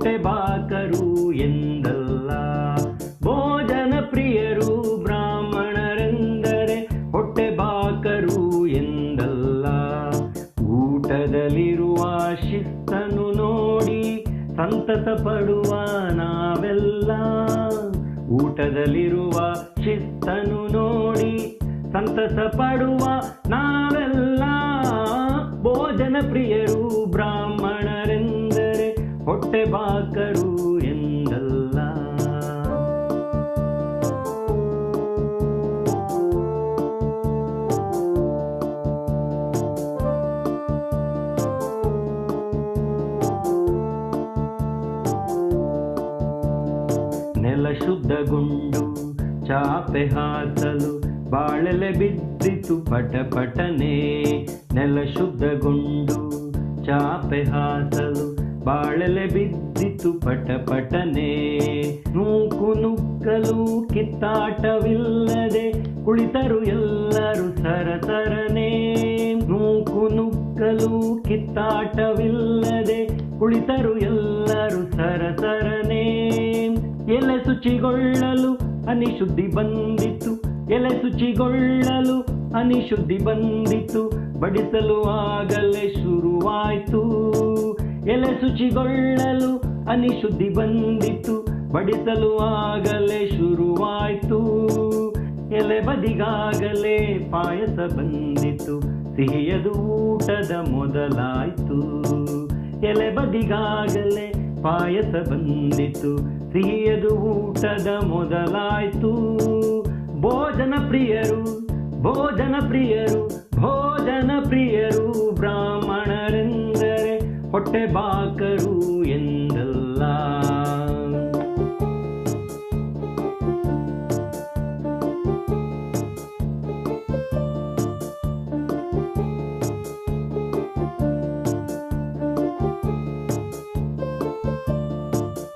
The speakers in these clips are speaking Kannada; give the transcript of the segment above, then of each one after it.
ಹೊಟ್ಟೆ ಬಾಕರು ಎಂದಲ್ಲ. ಭೋಜನ ಪ್ರಿಯರು ಬ್ರಾಹ್ಮಣರೆಂದರೆ ಹೊಟ್ಟೆ ಬಾಕರು ಎಂದಲ್ಲ. ಊಟದಲ್ಲಿರುವ ಶಿಸ್ತನು ನೋಡಿ ಸಂತಸ ಪಡುವ ನಾವೆಲ್ಲ. ಊಟದಲ್ಲಿರುವ ಶಿಸ್ತನು ನೋಡಿ ಸಂತಸ ಪಡುವ ನಾವೆಲ್ಲ. ಭೋಜನ ಪ್ರಿಯರು ಬ್ರಾಹ್ಮಣರೆಂದರೆ ಹೊಟ್ಟೆ ಬಾಕರು ಎಂದಲ್ಲ. ನೆಲ ಶುದ್ಧಗೊಂಡು ಚಾಪೆ ಹಾಸಲು ಬಾಳೆಲೆ ಬಿದ್ದಿತು ಪಟಪಟನೆ. ನೆಲ ಶುದ್ಧಗೊಂಡು ಚಾಪೆ ಹಾಸಲು ಬಾಳೆಲೆ ಬಿದ್ದಿತು ಪಟಪಟನೆ. ನೂಕು ನುಗ್ಗಲು ಕಿತ್ತಾಟವಿಲ್ಲದೆ ಕುಳಿತರು ಎಲ್ಲರೂ ಸರಸರನೆ. ನೂಕು ನುಗ್ಗಲು ಕಿತ್ತಾಟವಿಲ್ಲದೆ ಕುಳಿತರು ಎಲ್ಲರೂ ಸರಸರನೆ. ಎಲೆ ಶುಚಿಗೊಳ್ಳಲು ಅನಿಶುದ್ಧಿ ಬಂದಿತು. ಎಲೆ ಶುಚಿಗೊಳ್ಳಲು ಅನಿಶುದ್ಧಿ ಬಂದಿತು. ಬಡಿಸಲು ಆಗಲೇ ಶುರುವಾಯ್ತು. ಎಲೆ ಶುಚಿಗೊಳ್ಳಲು ಅನಿಶುದ್ಧಿ ಬಂದಿತು. ಬಡಿಸಲು ಆಗಲೇ ಶುರುವಾಯ್ತು. ಎಲೆ ಬದಿಗಾಗಲೇ ಪಾಯಸ ಬಂದಿತು. ಸಿಹಿಯದು ಊಟದ ಮೊದಲಾಯ್ತು. ಎಲೆ ಬದಿಗಾಗಲೇ ಪಾಯಸ ಬಂದಿತು. ಸಿಹಿಯದು ಊಟದ ಮೊದಲಾಯ್ತು. ಭೋಜನ ಪ್ರಿಯರು ಭೋಜನ ಪ್ರಿಯರು ಭೋಜನ ಪ್ರಿಯರು ಬ್ರಾಹ್ಮಣರೆಂದರೆ ಹೊಟ್ಟೆ ಬಾಕರು ಎಂದಲ್ಲ.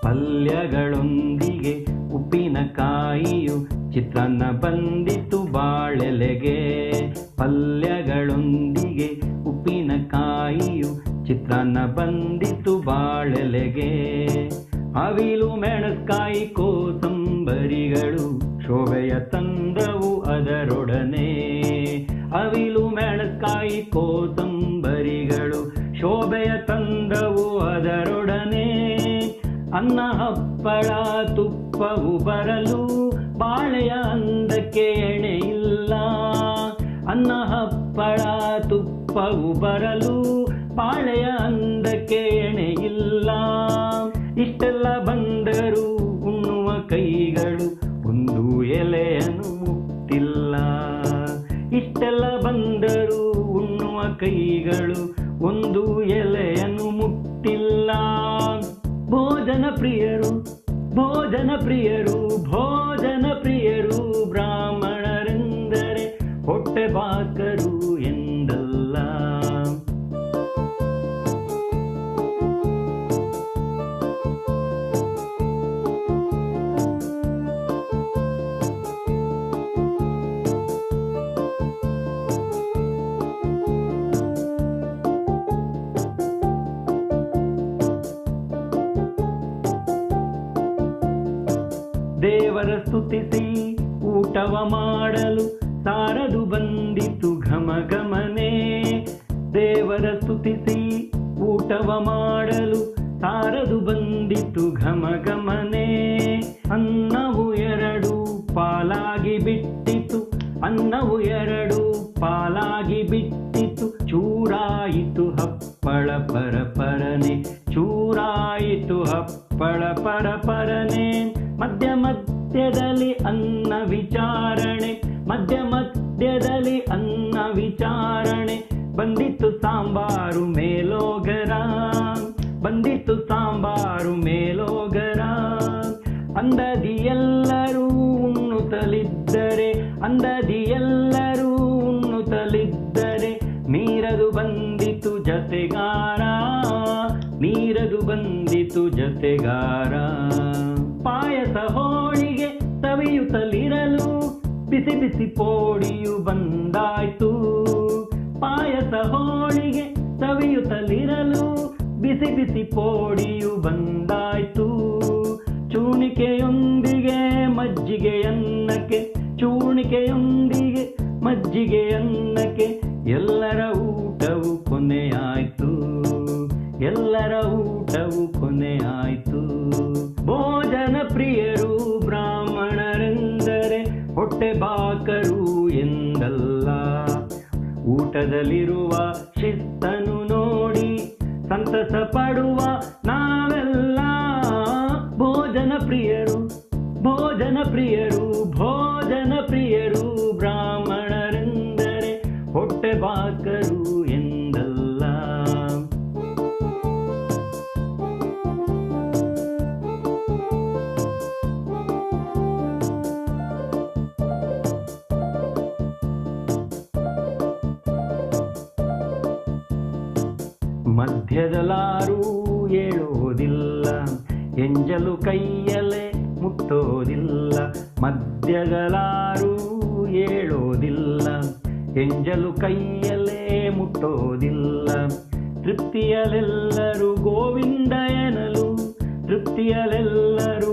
ಪಲ್ಯಗಳೊಂದಿಗೆ ಉಪ್ಪಿನಕಾಯಿಯು ಚಿತ್ರಾನ್ನ ಬಂದಿತು ಬಾಳೆಲೆಗೆ. ಪಲ್ಯಗಳೊಂದಿಗೆ ಉಪ್ಪಿನಕಾಯಿಯು ಚಿತ್ರಾನ್ನ ಬಂದಿತು ಬಾಳೆಲೆಗೆ. ಅವಿಲು ಮೆಣಸ್ಕಾಯಿ ಕೋಸಂಬರಿಗಳು ಶೋಭೆಯ ತಂದವು ಅದರೊಡನೆ. ಅವಿಲು ಮೆಣಸ್ಕಾಯಿ ಕೋಸಂಬರಿಗಳು ಶೋಭೆಯ ತಂದವು ಅದರೊಡನೆ. ಅನ್ನ ಹಪ್ಪಳ ತುಪ್ಪವು ಬರಲು ಬಾಳೆಯ ಅಂದಕ್ಕೆ ಎಣೆ ಇಲ್ಲ. ಅನ್ನ ಹಪ್ಪಳ ತುಪ್ಪವು ಬರಲು ಬಾಳೆಯ ಅಂದಕ್ಕೆ ಎಣೆ ಇಲ್ಲ. ಇಷ್ಟೆಲ್ಲ ಬಂದರೂ ಉಣ್ಣುವ ಕೈಗಳು ಒಂದು ಎಲೆಯನ್ನು ಮುಟ್ಟಿಲ್ಲ. ಇಷ್ಟೆಲ್ಲ ಬಂದರೂ ಉಣ್ಣುವ ಕೈಗಳು ಒಂದು ಎಲೆಯನ್ನು ಮುಟ್ಟಿಲ್ಲ. ಭೋಜನ ಪ್ರಿಯರು ಭೋಜನ ಪ್ರಿಯರು ಭೋಜನ ಪ್ರಿಯರು ಬ್ರಾಹ್ಮಣರೆಂದರೆ ಹೊಟ್ಟೆ ಬಾಕರು ಎಂದಲ್ಲ. ದೇವರ ಸ್ತುತಿಸಿ ಊಟವ ಮಾಡಲು ಸಾರದು ಬಂದಿತು ಘಮ ಘಮನೆ. ದೇವರ ಸ್ತುತಿಸಿ ಊಟವ ಮಾಡಲು ಸಾರದು ಬಂದಿತು ಘಮ ಘಮನೆ. ಅನ್ನವು ಎರಡು ಪಾಲಾಗಿ ಬಿಟ್ಟಿತು. ಅನ್ನವು ಎರಡು ಪಾಲಾಗಿ ಬಿಟ್ಟಿತು. ಚೂರಾಯಿತು ಹಪ್ಪಳ ಪರಪರನೆ. ಚೂರಾಯಿತು ಹಪ್ಪಳ ಪರಪರನೆ. ಮಧ್ಯ ಮಧ್ಯದಲ್ಲಿ ಅನ್ನ ವಿಚಾರಣೆ. ಮಧ್ಯ ಮಧ್ಯದಲ್ಲಿ ಅನ್ನ ವಿಚಾರಣೆ. ಬಂದಿತ್ತು ಸಾಂಬಾರು ಮೇಲೋಗರ. ಬಂದಿತ್ತು ಸಾಂಬಾರು ಮೇಲೋಗರ. ಅಂದದಿ ಎಲ್ಲರೂ ಉಣ್ಣುತ್ತಲಿದ್ದರೆ. ಅಂದದಿ ಎಲ್ಲರೂ ಉಣ್ಣುತ್ತಲಿದ್ದರೆ ಮೀರದು ಬಂದಿತು ಜತೆಗಾರ. ಮೀರದು ಬಂದಿತು ಜತೆಗಾರ. ಪಾಯಸ ಹೋಳಿಗೆ ಸವಿಯುತ್ತಲಿರಲು ಬಿಸಿ ಬಿಸಿ ಪೋಡಿಯು ಬಂದಾಯ್ತು. ಪಾಯಸ ಹೋಳಿಗೆ ಸವಿಯುತ್ತಲಿರಲು ಬಿಸಿ ಬಿಸಿ ಪೋಡಿಯು ಬಂದಾಯ್ತು. ಮುಖದಲ್ಲಿರುವ ಶಿಸ್ತನು ನೋಡಿ ಸಂತಸ ಪಡುವ ನಾವೆಲ್ಲ ಭೋಜನ ಪ್ರಿಯರು ಭೋಜನ ಪ್ರಿಯರು ಭೋಜನ ಪ್ರಿಯರು. ಬ್ರಾಹ್ಮಣರೆಂದರೆ ಹೊಟ್ಟೆ ಬಾಕರು ಎಂದಲ್ಲ. ಮಧ್ಯದಲಾರೂ ಏಳೋದಿಲ್ಲ, ಎಂಜಲು ಕೈಯಲ್ಲೇ ಮುಟ್ಟೋದಿಲ್ಲ. ಮಧ್ಯದಲಾರೂ ಏಳೋದಿಲ್ಲ, ಎಂಜಲು ಕೈಯಲ್ಲೇ ಮುಟ್ಟೋದಿಲ್ಲ. ತೃಪ್ತಿಯಲೆಲ್ಲರೂ ಗೋವಿಂದ ಎನ್ನಲು, ತೃಪ್ತಿಯಲೆಲ್ಲರೂ